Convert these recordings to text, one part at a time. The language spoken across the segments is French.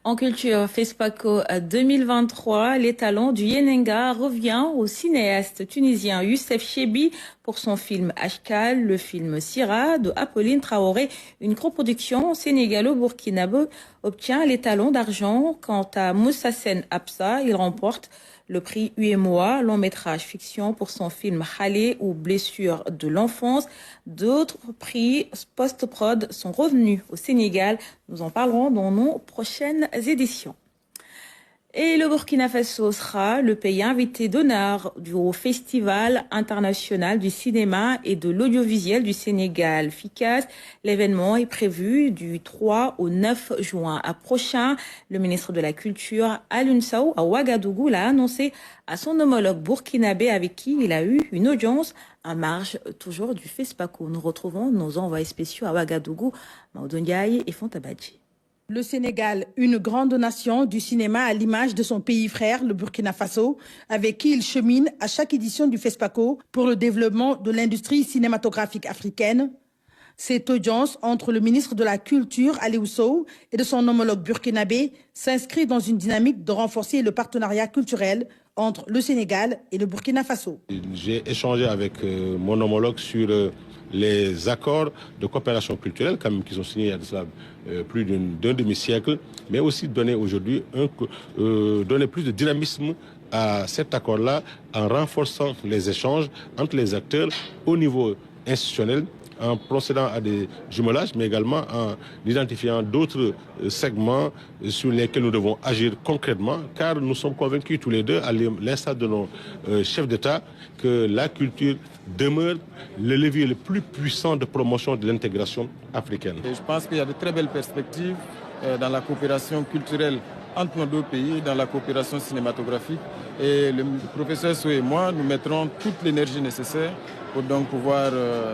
En culture, FESPACO 2023, les talents du Yenenga revient au cinéaste tunisien Youssef Chebbi pour son film Ashkal, le film Sira de Apolline Traoré, une coproduction sénégalo-burkinabé obtient les talons d'argent. Quant à Moussa Sen Absa, il remporte le prix UMOA, long métrage fiction pour son film Khalé ou blessure de l'enfance. D'autres prix post-prod sont revenus au Sénégal. Nous en parlerons dans nos prochaines éditions. Et le Burkina Faso sera le pays invité d'honneur au Festival international du cinéma et de l'audiovisuel du Sénégal, FICAS. L'événement est prévu du 3 au 9 juin prochain. Le ministre de la Culture, Alioune Sow, à Ouagadougou, l'a annoncé à son homologue burkinabé avec qui il a eu une audience en marge toujours du FESPACO. Nous retrouvons nos envoyés spéciaux à Ouagadougou, Maodo Ndiaye et Fontabadji. Le Sénégal, une grande nation du cinéma à l'image de son pays frère, le Burkina Faso, avec qui il chemine à chaque édition du FESPACO pour le développement de l'industrie cinématographique africaine. Cette audience entre le ministre de la Culture, Aliou Sow, et de son homologue burkinabé s'inscrit dans une dynamique de renforcer le partenariat culturel entre le Sénégal et le Burkina Faso. J'ai échangé avec mon homologue sur les accords de coopération culturelle qui sont signés il y a plus d'un demi-siècle, mais aussi donner aujourd'hui donner plus de dynamisme à cet accord-là en renforçant les échanges entre les acteurs au niveau institutionnel, en procédant à des jumelages, mais également en identifiant d'autres segments sur lesquels nous devons agir concrètement, car nous sommes convaincus tous les deux, à l'instar de nos chefs d'État, que la culture demeure le levier le plus puissant de promotion de l'intégration africaine. Et je pense qu'il y a de très belles perspectives dans la coopération culturelle entre nos deux pays, dans la coopération cinématographique. Et le professeur Sow et moi, nous mettrons toute l'énergie nécessaire pour donc pouvoir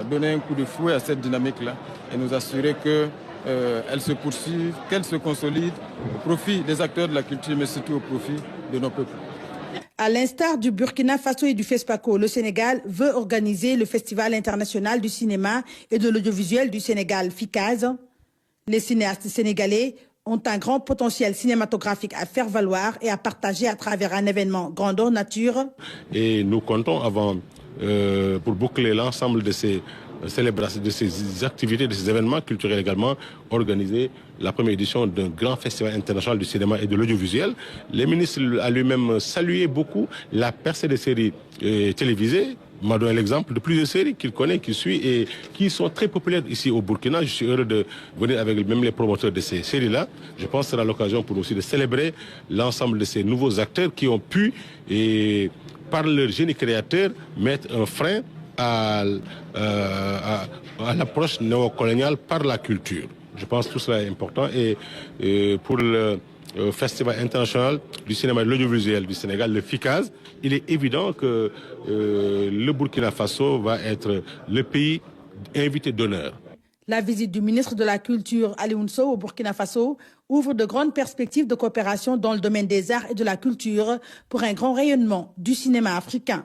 donner un coup de fouet à cette dynamique-là et nous assurer qu'elle se poursuive, qu'elle se consolide au profit des acteurs de la culture, mais surtout au profit de nos peuples. À l'instar du Burkina Faso et du FESPACO, le Sénégal veut organiser le Festival international du cinéma et de l'audiovisuel du Sénégal, FICAS. Les cinéastes sénégalais ont un grand potentiel cinématographique à faire valoir et à partager à travers un événement grandeur nature. Et nous comptons pour boucler l'ensemble de ces célébrations, de ces activités, de ces événements culturels également, organiser la première édition d'un grand festival international du cinéma et de l'audiovisuel. Le ministre a lui-même salué beaucoup la percée des séries télévisées. Il m'a donné l'exemple de plusieurs séries qu'il connaît, qu'il suit et qui sont très populaires ici au Burkina. Je suis heureux de venir avec même les promoteurs de ces séries-là. Je pense que ce sera l'occasion pour nous aussi de célébrer l'ensemble de ces nouveaux acteurs qui ont pu, par leur génie créateur, mettre un frein à l'approche néocoloniale par la culture. Je pense que tout cela est important et pour le Festival international du cinéma et de l'audiovisuel du Sénégal, le FICAS, il est évident que le Burkina Faso va être le pays invité d'honneur. La visite du ministre de la Culture, Alioune Sow, au Burkina Faso, ouvre de grandes perspectives de coopération dans le domaine des arts et de la culture pour un grand rayonnement du cinéma africain.